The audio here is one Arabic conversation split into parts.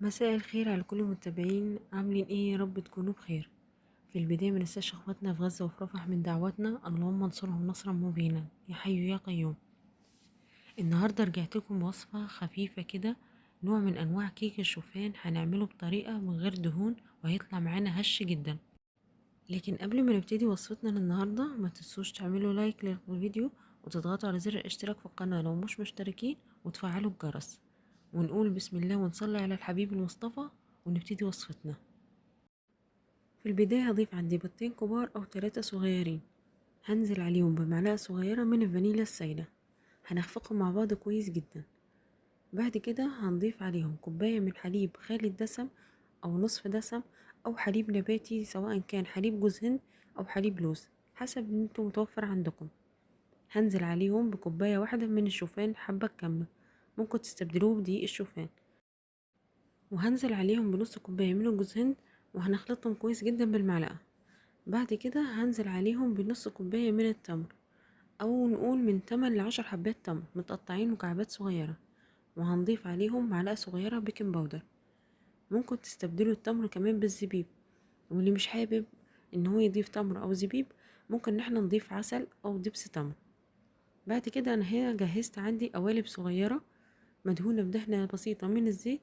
مساء الخير على كل المتابعين، عاملين ايه؟ يا رب تكونوا بخير. في البداية مننساش اخواتنا في غزة وفي رفح من دعواتنا، اللهم انصرهم نصرا مبينا يا حي يا قيوم. النهاردة رجعت لكم وصفة خفيفة كده، نوع من انواع كيك الشوفان، هنعمله بطريقة من غير دهون وهيطلع معانا هش جدا. لكن قبل ما نبتدي وصفتنا للنهاردة ما تنسوش تعملوا لايك للفيديو وتضغطوا على زر الاشتراك في القناة لو مش مشتركين وتفعلوا الجرس، ونقول بسم الله ونصلي على الحبيب المصطفى ونبتدي وصفتنا. في البداية هضيف عندي بيضتين كبار أو 3 صغيرين، هنزل عليهم بمعلقة صغيرة من الفانيليا السايلة، هنخفقهم مع بعض كويس جدا. بعد كده هنضيف عليهم كوباية من حليب خالي الدسم أو نصف دسم أو حليب نباتي، سواء كان حليب جوز هند أو حليب لوز حسب اللي انتوا متوفر عندكم. هنزل عليهم بكوباية واحدة من الشوفان حبة كاملة، ممكن تستبدلوه بدقيق الشوفان، وهنزل عليهم بنص كوباية من الجوز هند وهنخلطهم كويس جدا بالمعلقة. بعد كده هنزل عليهم بنص كوباية من التمر، أو نقول من 8 ل10 حبات تمر متقطعين مكعبات صغيرة، وهنضيف عليهم معلقة صغيرة بيكنج باودر. ممكن تستبدلوا التمر كمان بالزبيب، واللي مش حابب ان هو يضيف تمر او زبيب ممكن ان احنا نضيف عسل او دبس تمر. بعد كده انا هنا جهزت عندي قوالب صغيرة مدهونة بدهنة بسيطة من الزيت،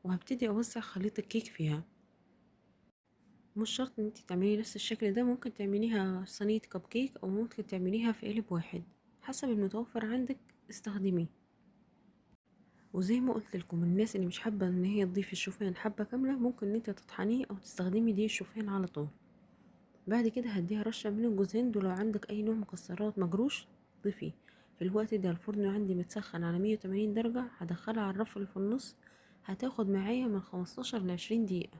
وهبتدي اوزع خليط الكيك فيها. مش شرط ان انت تعملي نفس الشكل ده، ممكن تعمليها صينية كب كيك او ممكن تعمليها في قالب واحد، حسب المتوفر عندك استخدميه. وزي ما قلت لكم، الناس اللي مش حابة ان هي تضيف الشوفان حبة كاملة ممكن ان انت تطحنيه او تستخدمي دي الشوفان على طول. بعد كده هديها رشة من الجوز هند، ولو عندك اي نوع مكسرات مجروش ضيفيه. في الوقت ده الفرن عندي متسخن على 180 درجة، هدخلها على الرف اللي في النص، هتاخد معايا من 15 ل 20 دقيقة.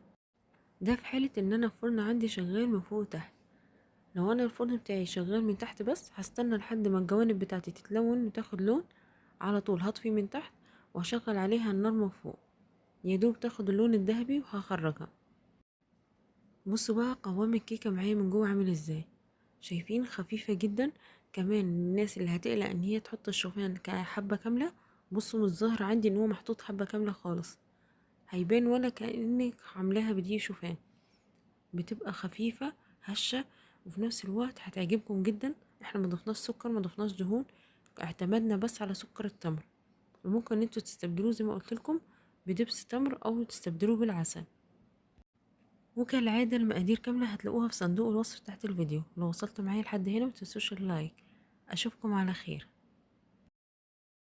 ده في حالة ان انا الفرن عندي شغال من فوق وتحت. لو انا الفرن بتاعي شغال من تحت بس، هستنى لحد ما الجوانب بتاعتي تتلون وتاخد لون، على طول هطفي من تحت وهشغل عليها النار من فوق، يدوب تاخد اللون الذهبي وهخرجها. بصوا بقى قوام الكيكة معايا من جوه عامل ازاي، شايفين؟ خفيفة جدا. كمان الناس اللي هتقلق ان هي تحط الشوفان كحبة كاملة، بصوا مش ظاهر عندي ان هو محطوط حبة كاملة خالص، هيبان ولا كأنك عاملاها بدي شوفان. بتبقى خفيفة هشة، وفي نفس الوقت هتعجبكم جدا. احنا ما ضفناش سكر، ما ضفناش دهون، اعتمدنا بس على سكر التمر. وممكن انتوا تستبدلوه زي ما قلت لكم بدبس تمر او تستبدلوه بالعسل. وكالعادة المقادير كاملة هتلاقوها في صندوق الوصف تحت الفيديو. لو وصلتوا معايا لحد هنا متنسوش اللايك. اشوفكم على خير.